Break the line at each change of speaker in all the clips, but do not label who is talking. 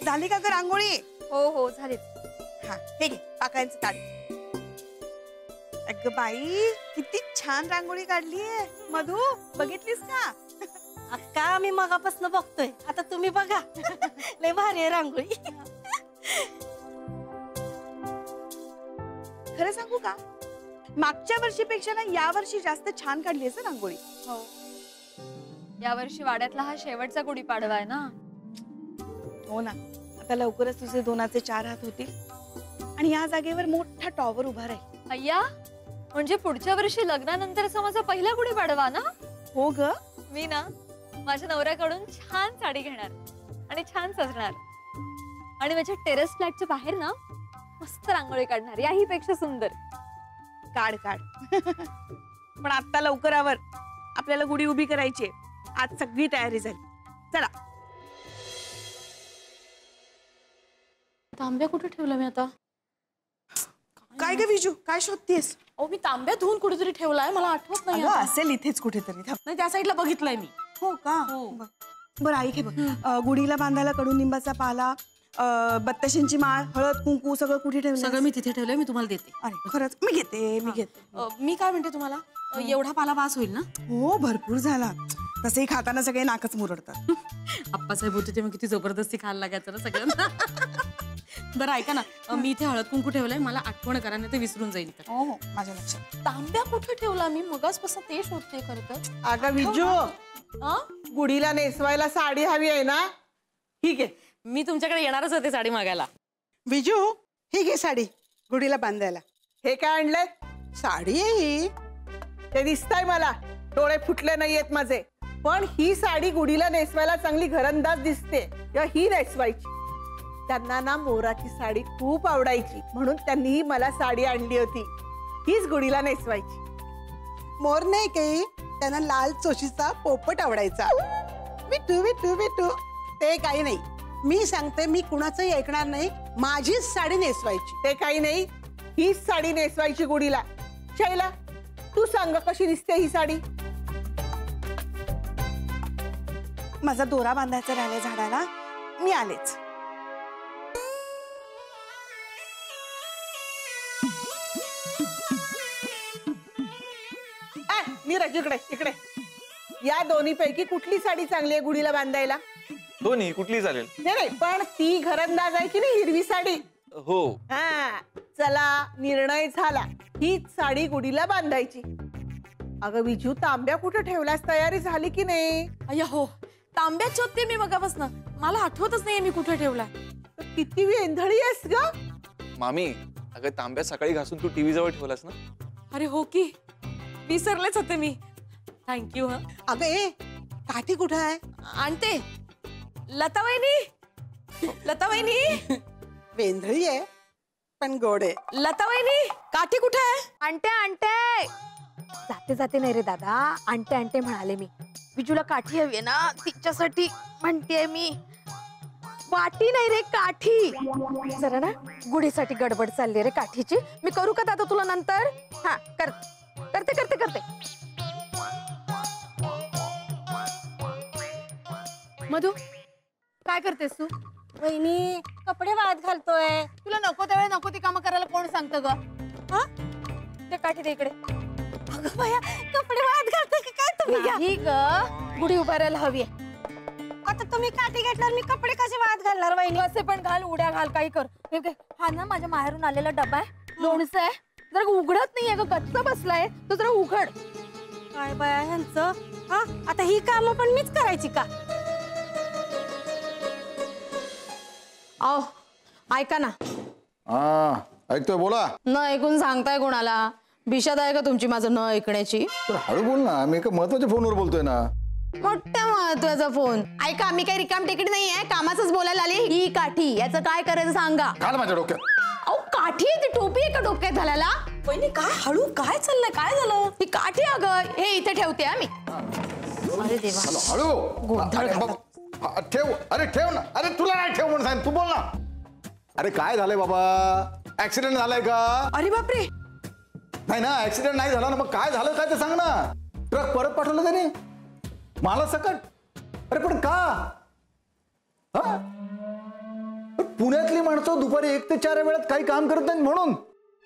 झाली का ग रांगोळी?
हो हो झाली.
हा हे घे पाकळ्यांचं ताट. अगं बाई किती छान रांगोळी काढलीये. मधू बघितलीस का?
अक्का मी मगापासून बघतोय, आता तुम्ही बघा. लय भारी आहे रांगोळी.
खरं सांगू का, मागच्या वर्षीपेक्षा ना या वर्षी जास्त छान काढली आहे रांगोळी.
हो, या वर्षी वाड्यातला हा शेवटचा गुढीपाडवा आहे ना.
हो ना, आता लवकरच तुझे 2चे 4 हात होतील आणि या जागेवर मोठा टॉवर उभा राहील.
अय्या, म्हणजे पुढच्या वर्षी लग्नानंतरचा माझा पहिला गुढीपाडवा ना.
हो ग.
मी ना माझ्या नवऱ्याकडून छान साडी घेणार आणि छान सजणार आणि माझ्या टेरेस फ्लॅटच्या बाहेर ना मस्त रांगोळी काढणार, याही पेक्षा सुंदर.
काढ काढ. पण आता लवकर आवर, आपल्याला गुढी उभी करायची. आज सगळी तयारी झाली. चला.
तांब्या कुठे ठेवला मी आता?
काय ग विजू, काय शोधतेस?
ओ मी तांब्या धुवून कुठेतरी ठेवलाय, मला आठवत नाही.
असेल इथेच कुठेतरी.
नाही, त्या साईडला बघितलंय मी.
हो का? बरं ऐक हे बघ, गुढीला बांधायला कडुनिंबाचा पाला, बत्ताशांची माळ, हळद कुंकू सगळं कुठे ठेवलं?
सगळं मी तिथे ठेवलंय, मी तुम्हाला देते.
अरे खरंच? मी घेते.
मी काय म्हणते तुम्हाला, एवढा पाला वास होईल ना?
हो भरपूर झाला. तसेही खाताना सगळे नाकच मुरडतात.
आप्पासाहेब होते तेव्हा किती जबरदस्ती खायला लागायचं ना सगळ्यांना. बरं ऐका ना, मी इथे हळद कुंकू ठेवलंय, मला आठवण करा नाही तर विसरून जाईल.
हो हो माझ्या लक्षात.
तांब्या कुठे ठेवला मी? मगासपासून ते शोधते खरं तर.
अगं विजू, गुढीला नेसवायला साडी हवी आहे ना? ठीक आहे,
मी तुमच्याकडे येणारच होते साडी मागायला.
विजू ही घे साडी गुढीला बांधायला.
हे काय आणलंय?
साडी आहे ही.
ते दिसतंय मला, डोळे फुटले नाहीयेत माझे, पण ही साडी गुढीला नेसवायला चांगली घरंदाज दिसते. ही नेसवायची. त्यांना ना मोराची साडी खूप आवडायची, म्हणून त्यांनी मला साडी आणली होती. हीच गुढीला नेसवायची.
मोर नाही काही, त्यांना लाल चोशीचा पोपट आवडायचा. विटू विटू विटू ते काही नाही. मी सांगते, मी कुणाचंही ऐकणार नाही. माझीच साडी नेसवायची.
ते काही नाही, हीच साडी नेसवायची गुढीला. शैला, तू सांग कशी दिसते ही साडी?
माझा दोरा बांधायचा राहिला झाडाला, मी आलेच.
नीरज इकडे इकडे. या दोन्ही पैकी कुठली साडी चांगली आहे गुढीला बांधायला?
दोन्ही कुठली चालेल.
नाही, पण ती घरंदाज आहे की नाही, हिरवी साडी?
हो.
हा चला, निर्णय झाला, हीच साडी गुढीला बांधायची. अगं विजू, तांब्या कुठे ठेवलास? तयारी झाली की नाही?
अय्या हो, तांब्यात शोधते मी मगापासून, मला आठवतच नाहीये मी कुठे ठेवलाय.
किती वेंधळी आहेस ग
मामी. अगं तांब्या सकाळी घासून तू टीव्ही जवळ ठेवलास ना.
अरे हो की, विसरलेच होते मी. थँक्यू. हा
अगं ए, काठी कुठे आहे?
आणते. लता वहिनी, लता वहिनी.
वेंधळी आहे पण गोड आहे.
लता वहिनी, काठी कुठे आहे?
आणते आणते. जाते जाते नाही रे दादा, आणते आणते म्हणाले मी. विजूला काठी हवी आहे ना, तिच्यासाठी म्हणतेय मी. वाटी नाही रे, काठी. जरा ना गुढीसाठी गडबड चालली रे काठीची. मी करू का दादा तुला नंतर? हा करते करते करते. मधू, काय करतेस तू?
वहिनी, कपडे वाळत घालतोय.
तुला नको त्यावेळी नको ती कामं करायला कोण सांगतं ग? हा, ते काठी दे इकडे.
अगं बाया, कपडे वाळत घालतोय की काय तुम्ही?
नाही ग, गुढी उभारायला हवी आहे.
आता तुम्ही काठी घेतल्यावर मी कपडे कसे वाळत घालणार वहिनी?
कसे पण घाल, उड्या घाल, काही कर. हा ना माझ्या माहेरून आलेला डबा आहे, लोणचं आहे. जरा उघडत नाहीये ग, गच्च बसलाय. तो जरा उघड.
काय बाया ह्यांचं. हा, आता ही कामं पण मीच करायची का?
आओ ऐका ना.
ऐकतोय, बोला.
न ऐकून सांगताय कोणाला? भिशाद आहे का तुमची माझं न ऐकण्याची?
तर हळू बोल ना, मी एका महत्वाच्या फोनवर बोलतोय ना.
मोठ्या महत्वाचा फोन. ऐका, मी काही रिकाम टेकडी नाही आहे, कामाचंच बोलायला आले. ही काठी, याचं काय करायचं सांगा.
घाल माझ्या डोक्यात.
अहो काठी आहे ती, टोपी आहे का डोक्यात घालायला?
वहिनी काय हळू, काय चाललंय, काय झालं?
ही काठी अगं, हे इथे ठेवते मी. अरे देवा,
हळू.
गोंधळ
ठेव. अरे ठेव ना. अरे तुला नाही ठेव म्हणून सांग, तू बोल ना. अरे काय झालंय बाबा? ऍक्सिडेंट झालाय का?
अरे बापरे.
नाही ना, ऍक्सिडेंट नाही झाला ना, मग काय झालं काय ते सांग ना. ट्रक परत पाठवलं त्याने मला सकट. अरे पण का? पुण्यातली माणसं दुपारी 1 ते 4 या वेळात काही काम करत नाहीत म्हणून.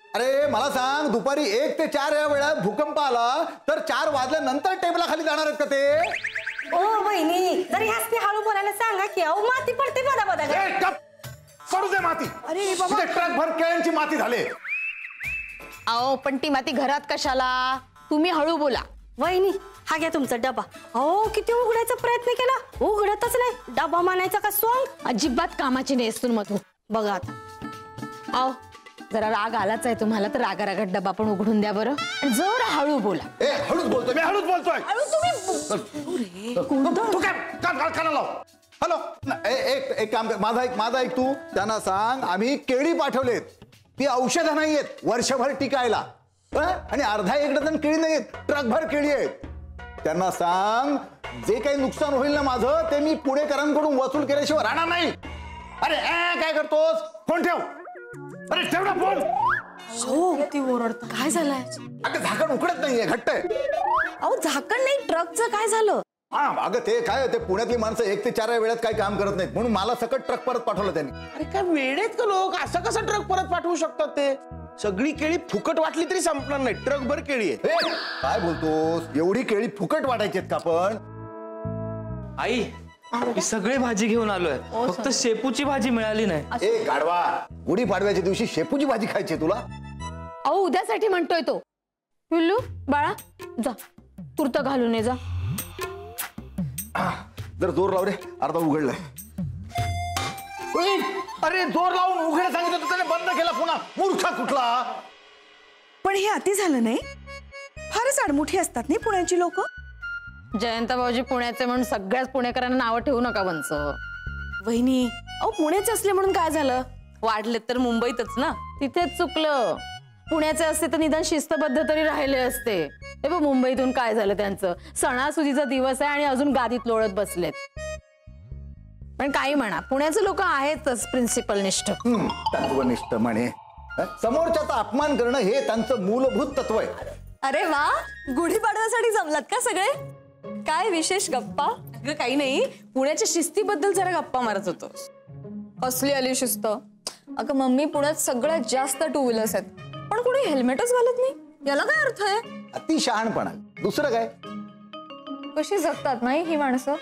अरे मला सांग, दुपारी 1 ते 4 या वेळात भूकंप आला तर 4 वाजल्यानंतर टेबलाखाली जाणार आहेत का ते?
ओ वहिनी, जर ह्यासनी हळू बोलायला सांगा की अहो माती पडते बदा बदा.
पडू दे माती.
अरे बाबा,
ट्रक भर केळ्यांची माती झाली.
अहो पण ती माती घरात कशाला? तुम्ही हळू बोला.
वहिनी, हा घ्या तुमचा डबा. अहो किती उघडायचा प्रयत्न केला, उघडतच नाही. डबा मानायचा का सोंग?
अजिबात कामाची नेसून मधू.
बघा आता.
अहो जरा राग आलाच आहे तुम्हाला तर रागारागात डबा पण उघडून द्या बरं. आणि जरा हळू बोला.
ए हळूच बोलतोय मी, हळूच बोलतोय. तू काय कानाला लाव. हॅलो, एक काम कर, माझा ऐक तू. त्यांना सांग आम्ही केळी पाठवलेत, ती औषधं नाहीयेत वर्षभर टिकायला. आणि अर्धा 1 डझन केळी नाहीयेत, ट्रकभर केळी आहेत. त्यांना सांग जे काही नुकसान होईल ना माझं ते मी पुणेकरांकडून वसूल केल्याशिवाय राहणार नाही. अरे काय करतोस? फोन ठेव. अरे ठेव ना फोन.
किती ओरडतो. काय झालंय?
अगं झाकण उघडत नाहीये, घट्ट आहे.
अहो झाकण नाही, ट्रकचं काय झालं?
हा अगं ते काय ते पुण्यातली माणसं 1 ते 4 या वेळात काही काम करत नाहीत म्हणून मला सकट ट्रक परत पाठवलं त्यांनी.
अरे काय वेळेत का लोक, असं कसं ट्रक परत पाठवू शकतात? ते सगळी केळी फुकट वाटली तरी संपणार नाही, ट्रकभर केळी आहे.
काय बोलतोस? एवढी केळी फुकट वाटायची आहेत का? पण
आई मी सगळी भाजी घेऊन आलोय, फक्त शेपूची भाजी मिळाली नाही.
ए गाढवा, गुढी पाडव्याच्या दिवशी शेपूची भाजी खायची तुला?
अहो उद्यासाठी म्हणतोय तो. पिल्लू बाळा जा, कुर्ता घालून ये जा.
जर जोर लाव रे, अर्धा उघडलाय. अरे जोर लावून उघड सांगितलं तर त्याने बंद केला पुन्हा. मूर्खा कुठला.
पण हे अति झालं नाही? फारच आडमुठी असतात नाही पुण्याची लोक.
जयंत भाऊजी पुण्याचे म्हणून सगळ्याच पुणेकरांना नावं ठेवू नका वंच.
वहिनी, अहो पुण्याचे असले म्हणून काय झालं? वाढलेत तर मुंबईतच ना.
तिथेच चुकलं. पुण्याचे असते तर निदान शिस्तबद्ध तरी राहिले असते. हे बघ मुंबईतून काय झालं त्यांचं. सणासुदीचा दिवस आहे आणि अजून गादीत लोळत बसलेत. पण काही म्हणा, पुण्याचे लोक आहेतच प्रिन्सिपल निष्ठ.
तत्वनिष्ठ म्हणे. समोरच्याचा अपमान करणं हे त्यांचं मूलभूत तत्व आहे.
अरे वा, गुढीपाडव्यासाठी जमलात का सगळे? काय विशेष गप्पा?
अगं काही नाही, पुण्याच्या शिस्तीबद्दल जरा गप्पा मारत होतो.
असली आली शिस्त. अगं मम्मी, पुण्यात सगळ्यात जास्त 2 व्हीलर्स आहेत पण कोणी हेल्मेटच घालत नाही. याला काय अर्थ आहे?
अति शहाणपणा, दुसरं काय.
कशी जगतात नाही ही माणसं.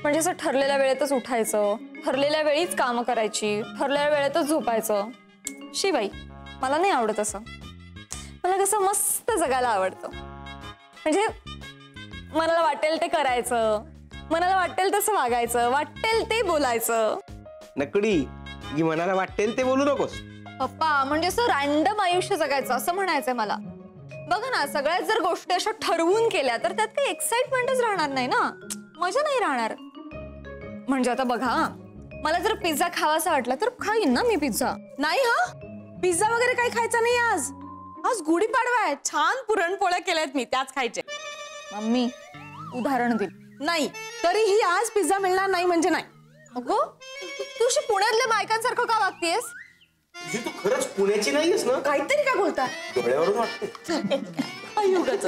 म्हणजे असं ठरलेल्या वेळेतच उठायचं, ठरलेल्या वेळीच कामं करायची, ठरलेल्या वेळेतच झोपायचं. शिबाई, मला नाही आवडत असं. मला कसं मस्त जगायला आवडतं. म्हणजे मनाला वाटेल ते करायचं, मनाला वाटेल तसं वागायचं, वाटेल ते बोलायचं.
नकडी की मनाला वाटेल ते बोलू नकोस.
पप्पा, म्हणजे असं रॅन्डम आयुष्य जगायचं असं म्हणायचंय मला. बघा ना, सगळ्यात जर गोष्टी अशा ठरवून केल्या तर त्यात काही एक्साइटमेंटच राहणार नाही ना, मजा नाही राहणार. म्हणजे आता बघा, मला जर पिझ्झा खावासा वाटला तर खाईन ना मी पिझ्झा.
नाही हा, पिझ्झा वगैरे काही खायचा नाही आज. आज गुढीपाडवा आहे, छान पुरणपोळ्या केल्यात मी, त्याच खायचे.
मम्मी उदाहरण दिल
नाही तरीही आज पिझ्झा मिळणार नाही म्हणजे नाही.
अगो, तू अशी पुण्यातल्या बायकांसारखं का वागतेस?
तू खरंच पुण्याची नाहीयेस ना?
काहीतरी काय बोलता?
डोळ्यावरून वाटते.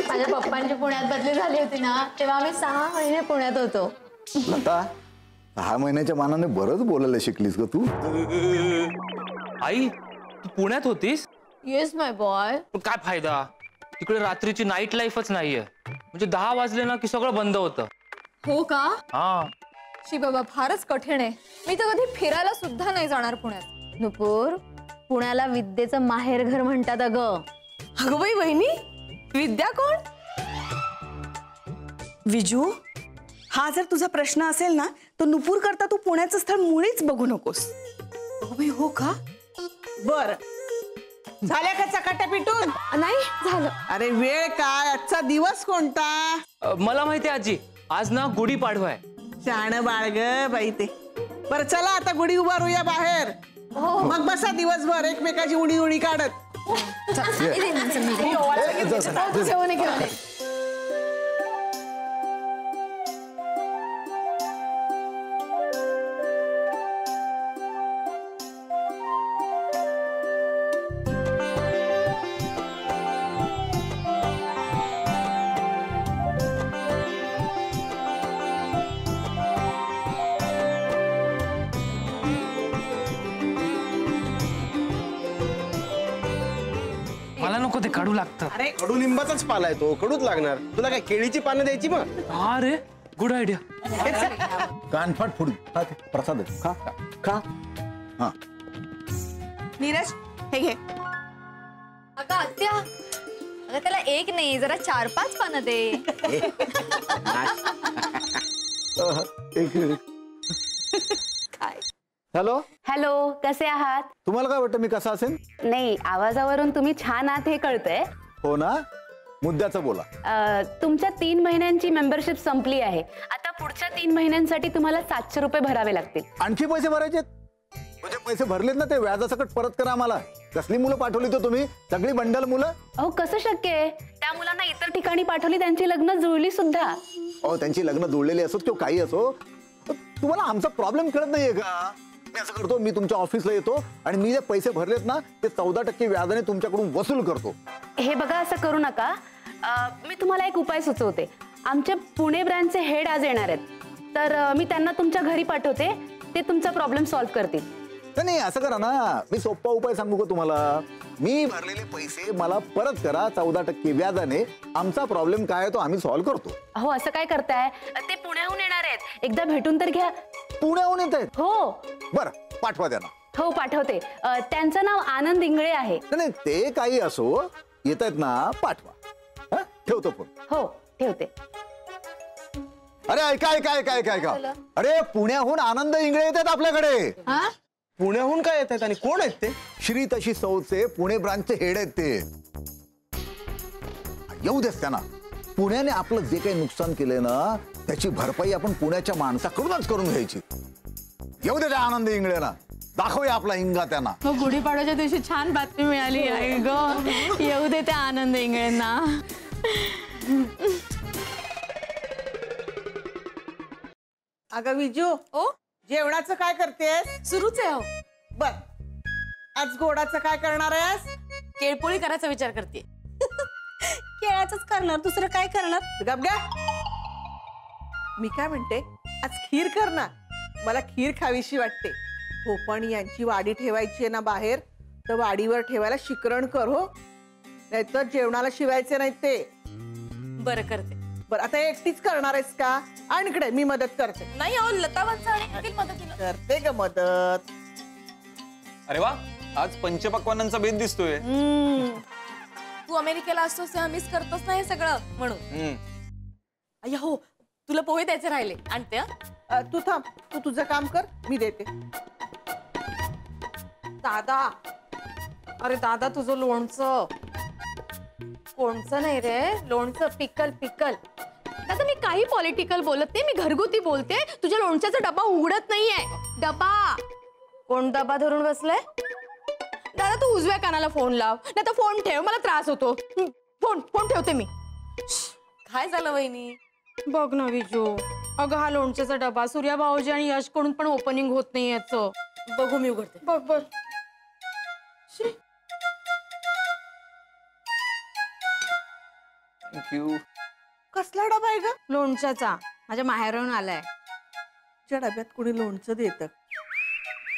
माझ्या पप्पांची पुण्यात बदली झाली होती ना, तेव्हा आम्ही 6 महिने पुण्यात होतो.
लता, 6 महिन्याच्या मानाने बरंच बोलायला शिकलीस ग तू.
आई तू पुण्यात होतीस?
येस माय बॉय.
पण काय फायदा, तिकडे रात्रीची नाईट लाईफच नाहीये. म्हणजे 10 वाजले ना की सगळं बंद होतं.
हो का?
हा.
शी बाबा, फारच कठीण आहे. मी तर कधी फिरायला सुद्धा नाही जाणार पुण्यात.
नुपूर, पुण्याला विद्येचं माहेरघर म्हणतात अगं.
अगं बाई वहिनी, विद्या कोण?
विजू, हा जर तुझा प्रश्न असेल ना तर नुपूर करता तू पुण्याचं स्थळ मुळीच बघू नकोस.
अगं बाई हो का?
बर, झाल्या का चकाट्या पिटून?
नाही झालं.
अरे वेळ काय, आजचा दिवस कोणता?
मला माहिती आहे आजी, आज ना गुढीपाडवा आहे.
शाण बाळ ग बाई ते. बरं चला आता गुढी उभारूया बाहेर. मग बसा दिवसभर एकमेकाची उडी उडी काढत.
ते कडू लागतं.
अरे कडुलिंबाचाच पाला आहे तो, कडूच लागणार. तुला काय केळीची पानं द्यायची मग?
हा रे, गुड आयडिया.
कानफाट फुडी प्रसाद आहे. खा खा. हा
नीरज हे घे.
अगं आत्या, अगं त्याला एक नाही जरा 4-5 पानं दे.
एक मिनिट. हॅलो,
हॅलो, कसे आहात?
तुम्हाला काय वाटतं मी कसा असेल?
नाही, आवाजावरून तुम्ही छान आहात हे कळतंय.
हो ना, मुद्द्याचं बोला.
तुमच्या 3 महिन्यांची मेंबरशिप संपली आहे. आता पुढच्या 3 महिन्यांसाठी तुम्हाला 700 रुपये भरावे लागतील.
आणखी पैसे भरायचे? म्हणजे पैसे भरलेत ना ते व्याजासकट परत करा आम्हाला. कसली मुलं पाठवली तर तुम्ही? सगळी बंडल मुलं?
अहो कसं शक्य आहे? त्या मुलांना इतर ठिकाणी पाठवली, त्यांची लग्न जुळली सुद्धा.
अहो त्यांची लग्न जुळलेली असो किंवा काही असो, तुम्हाला आमचा प्रॉब्लेम कळत नाहीये का? मी असं करतो, मी तुमच्या ऑफिसला येतो आणि मी जे पैसे भरलेत ना ते 14% व्याजाने तुमच्याकडून वसूल करतो.
हे बघा, असं करू नका. मी तुम्हाला एक उपाय सुचवते. आमचे पुणे ब्रँचचे हेड आज येणार आहेत, तर मी त्यांना तुमच्या घरी पाठवते. ते तुमचा प्रॉब्लेम सॉल्व्ह करतील.
नाही, असं करा ना, मी सोपा उपाय सांगू का तुम्हाला? मी भरलेले पैसे मला परत करा 14% व्याजाने. आमचा प्रॉब्लेम काय आहे तो आम्ही सॉल्व्ह करतो.
हो, असं काय करताय? ते पुण्याहून येणार आहेत, एकदा भेटून तर घ्या.
पुण्याहून येत आहेत?
हो.
बरं, पाठवा त्यांना.
हो, पाठवते. त्यांचं नाव आनंद इंगळे आहे.
नाही, ते काही असो, येत आहेत ना, पाठवा. ठेवतो फोन.
हो, ठेवते.
अरे ऐका ऐका ऐका ऐका ऐका, अरे पुण्याहून आनंद इंगळे येतात आपल्याकडे.
पुण्याहून काय येत आहेत आणि कोण आहेत ते?
श्री तशी सौचे पुणे ब्रांचचे हेड आहेत ते. येऊ देस त्यांना. पुण्याने आपलं जे काही नुकसान केलंय ना त्याची भरपाई आपण पुण्याच्या माणसाकडूनच करून घ्यायची. येऊ दे त्या आनंद इंगळेला, दाखवूया आपला इंगा त्यांना.
गुढीपाडव्याच्या दिवशी छान बातमी मिळाली आहे ग. येऊ दे त्या आनंद इंगळेंना.
अगं विजू,
ओ
जेवणाचं काय करतेस?
सुरूच आहे. हो,
बर, आज गोडाचं काय करणार आहेस?
केळपोळी करायचा विचार करते.
केळाचंच करणार, दुसरं काय करणार?
गबड्या, मी काय म्हणते, आज खीर कर ना. मला खीर खावीशी वाटते. हो, पण यांची वाडी ठेवायची आहे ना बाहेर, तर वाडीवर ठेवायला शिकरण कर. हो, नाहीतर जेवणाला शिवायचे नाहीत ते.
बरं करते.
बरं, आता एकटीच करणार आहेस का? आणि इकडे मी मदत करते.
नाही अहो, लतावंत मदतीला
करते ग मदत.
अरे वा, आज पंचपक्वानांचा बेत दिसतोय.
तू अमेरिकेला असतोस तेव्हा मिस करतोस ना हे सगळं म्हणून. अय्या हो, तुला पोहे द्यायचे राहिले, आणते.
तू थांब, तू तुझं काम कर, मी देते.
दादा, अरे दादा, तुझं लोणचं. कोणचं नाही रे, लोणचं. पिकल पिकल. दादा, मी काही पॉलिटिकल बोलत नाही, मी घरगुती बोलते. तुझ्या लोणच्याचा डबा उघडत नाहीये. डबा कोण डबा धरून बसलाय? दादा, तू उजव्या कानाला फोन लाव, नाही तर फोन ठेव, मला त्रास होतो. फोन फोन ठेवते मी.
काय झालं वहिनी?
बघ ना विजू, अगं हा लोणच्याचा डबा सूर्या भाऊजी आणि यश कडून पण ओपनिंग होत नाही याचं.
बघू, मी उघडते.
बघ बघ.
थँक्यू.
कसला डबा आहे ग?
लोणच्याचा, माझ्या माहेरून आलाय.
तुझ्या डब्यात कुणी लोणचं देतं?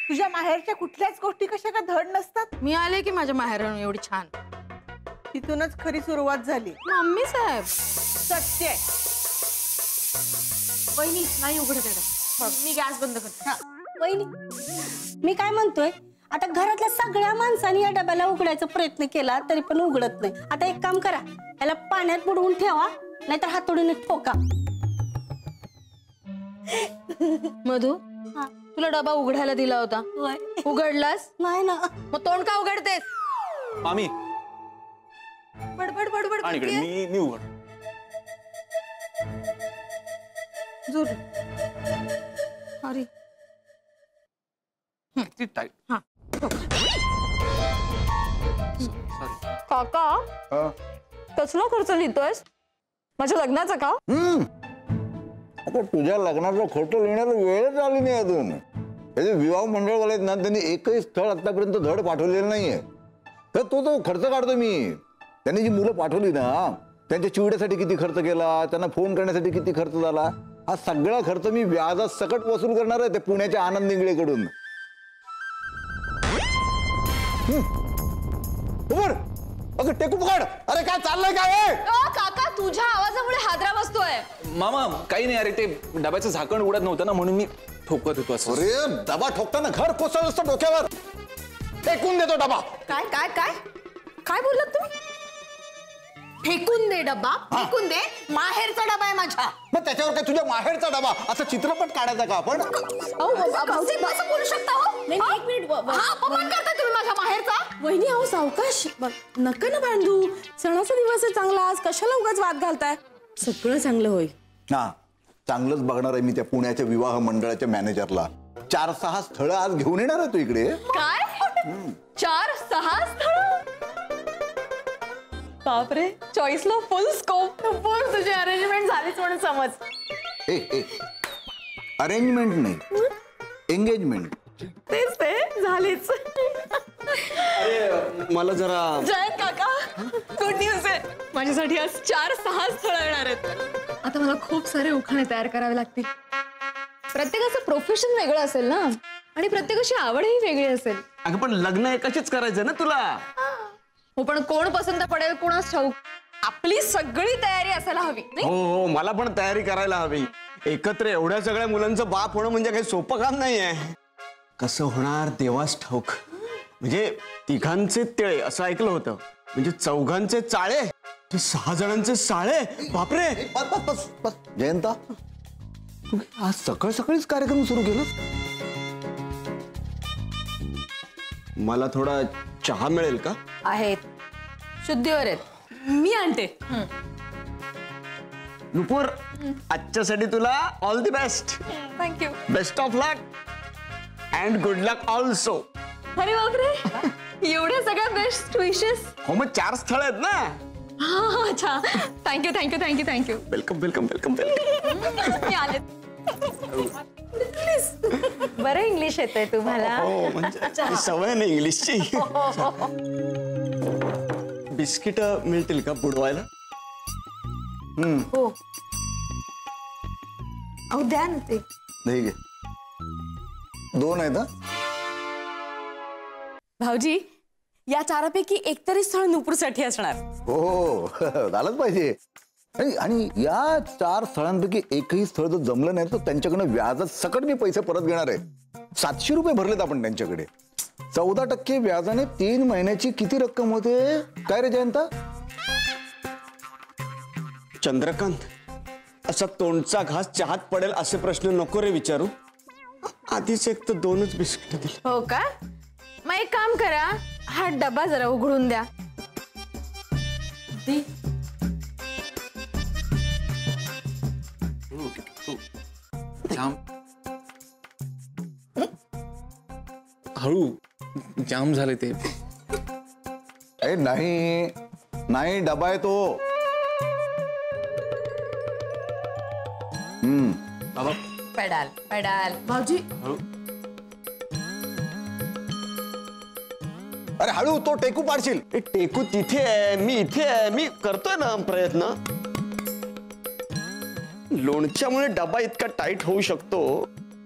तुझ्या माहेरच्या कुठल्याच गोष्टी कशा का धड नसतात?
मी आले की माझ्या माहेरून एवढी छान.
तिथूनच खरी सुरुवात झाली.
मम्मी साहेब,
सत्य आहे.
वहिनी नाही उघडत आहे. मी गॅस बंद करते.
वहिनी, मी काय म्हणतोय, आता घरातल्या सगळ्या माणसांनी या डब्याला उघडायचा प्रयत्न केला तरी पण उघडत नाही. आता एक काम करा, याला पाण्यात बुडवून ठेवा, नाहीतर हातोडीने ठोका.
मधू, तुला डबा उघडायला दिला होता, उघडलास
नाही ना.
मग तोंड का उघडतेस?
मामी,
बडबड बडबड
आणि इकडे मी उघड.
जोर.
अरे
किती टाईट.
काका, कसला खर्च लिहितोयस? माझ्या लग्नाचा का?
आता तुझ्या लग्नाचा खर्च लिहिण्याला वेळच आली नाही अजून. त्याचे विवाह मंडळ वाले ना, त्यांनी एकही स्थळ आतापर्यंत धड पाठवलेलं नाहीये. तर तो खर्च काढतो मी. त्यांनी जी मुलं पाठवली ना, त्यांच्या चिवड्यासाठी किती खर्च केला, त्यांना फोन करण्यासाठी किती खर्च झाला, हा सगळा खर्च मी व्याजात सकट वसूल करणार आहे ते पुण्याच्या आनंद टेकू पकड. अरे काय चाललंय काय?
काका तुझ्या आवाजामुळे हादरा बसतोय.
मामा काही नाही, अरे ते डब्याचं झाकण उघडत नव्हतं ना म्हणून मी ठोकत होतो असं.
अरे डबा ठोकताना घर कोसळलं असतं डोक्यावर. फेकून देतो डबा.
काय काय काय काय बोललात तुम्ही? फेकून दे डबा, फेकून दे. माहेरचा डबा आहे माझ्या.
मग त्याच्यावर काय तुझ्या माहेरचा डबा असं चित्रपट काढायचा का आपण?
भाऊजी असं बोलू शकता हो? नाही एक मिनिट. हा अपमान करताय तुम्ही माझ्या माहेरचा.
वहिनी अहो सावकाश, नका ना भांडू. सणाचा दिवस आहे चांगला, आज कशाला उगाच वाद घालताय? सगळं चांगलं होईल.
हा चांगलंच बघणार आहे मी त्या पुण्याच्या विवाह मंडळाच्या मॅनेजरला. 4-6 स्थळं आज घेऊन येणार आहे तू इकडे.
काय 4-6 स्थळ?
बापरे, चॉईसला फुल स्कोप.
तुझी अरेंजमेंट झालीच म्हणून समज.
अरेंजमेंट नाही, एंगेजमेंट.
तेच ते झालीच.
अरे मला जरा
जयंत काका, गुड न्यूज आहे. माझ्यासाठी आज 4-6 स्थळं येणार आहेत. आता मला खूप सारे उखाणे तयार करावे लागतील. प्रत्येकाचं प्रोफेशन वेगळं असेल ना, आणि प्रत्येकाची आवडही वेगळी असेल.
अगं पण लग्न एकाशीच करायचं ना तुला.
हो पण कोण पसंत पडेल कोणास ठाऊक. आपली सगळी तयारी असायला हवी नाही?
हो मला पण तयारी करायला हवी. एकत्र एवढ्या सगळ्या मुलांचं बाप होणं म्हणजे काही सोपं काम नाहीये. कसं होणार देवास ठाऊक. म्हणजे तिघांचे तिळे असं ऐकलं होतं, म्हणजे 4घांचे चाळे ते 6 जणांचे साळे. बापरे.
बस बस जयंता, तू आज सकाळ सकाळीच कार्यक्रम सुरू केला.
मला थोडा चहा मिळेल का?
आहेत, शुद्धीवर आहेत.
मी आणते.
नुपूर आजच्यासाठी तुला all the best.
Thank you.
Best of luck and good luck also.
अरे बापरे, एवढ्या सगळ्या बेस्ट विशेस.
हो मग 4 स्थळ आहेत ना.
हा अच्छा, thank you thank you thank you thank you.
Welcome welcome welcome welcome.
मी आले.
बरं इंग्लिश येतंय तुम्हाला.
हो म्हणजे सवय नाही इंग्लिशची. बिस्किट मिळतील का बुडवायला?
हो अहो द्या ना ते.
नाही घे, 2 आहेत.
भाऊजी, या 4पैकी एक तरी स्थळ नुपूरसाठी असणार.
हो झालंच पाहिजे. आणि या 4 स्थळांपैकी एकही स्थळ जर जमलं नाही तर त्यांच्याकडनं व्याजात सकट मी पैसे परत घेणार आहे. 700 रुपये भरलेत आपण त्यांच्याकडे. 14% व्याजाने 3 महिन्याची किती रक्कम होते काय रे जयंता?
चंद्रकांत, असा तोंडचा घास चहात पडेल असे प्रश्न नको रे विचारू. आधीच एक तर 2च बिस्किट दिले.
हो का? मग एक काम करा, हा डबा जरा उघडून द्या.
हळू, जाम झाले ते.
नाही नाही, डबा आहे तो.
बाबा
पेडाल पेडाल.
भाऊजी
अरे हळू, तो टेकू पाडशील.
टेकू तिथे आहे, मी इथे आहे. मी करतोय ना प्रयत्न. लोणच्यामुळे डबा इतका टाईट होऊ शकतो.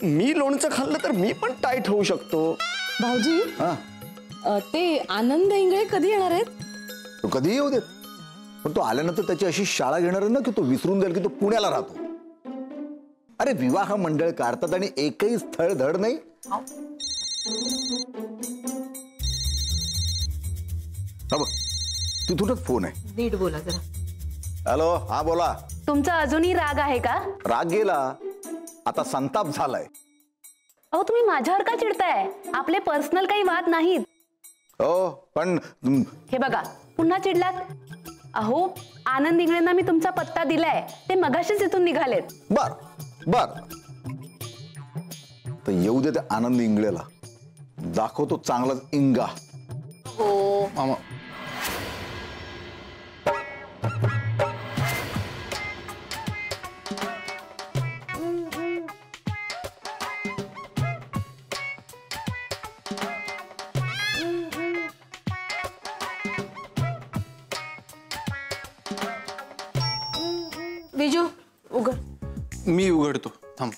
मी लोणचं खाल्लं तर मी पण टाईट होऊ शकतो.
भाऊजी, ते आनंद इंगळे कधी येणार आहेत?
तो कधीही येऊ देत, पण तो आल्यानंतर त्याची अशी शाळा घेणार आहे ना की तो विसरून जाईल की तो पुण्याला राहतो. अरे विवाह मंडळ काढतात आणि एकही स्थळ धड नाही. तिथूनच फोन आहे.
नीट बोला जरा.
हॅलो, हा बोला.
तुमचा अजूनही राग आहे का?
राग गेला, आता संताप झालाय.
अहो तुम्ही माझ्यावर का चिडताय? आपले पर्सनल काही वाद नाहीत.
हो पण
हे बघा, पुन्हा चिडलात. अहो आनंद इंगळेंना मी तुमचा पत्ता दिलाय, ते मगाशीच इथून निघालेत.
बर बर, तर येऊ दे त्या आनंद इंगळेला, दाखवतो चांगलाच इंगा.
हो
मामा
बिजू उघड.
मी उघडतो, थांब.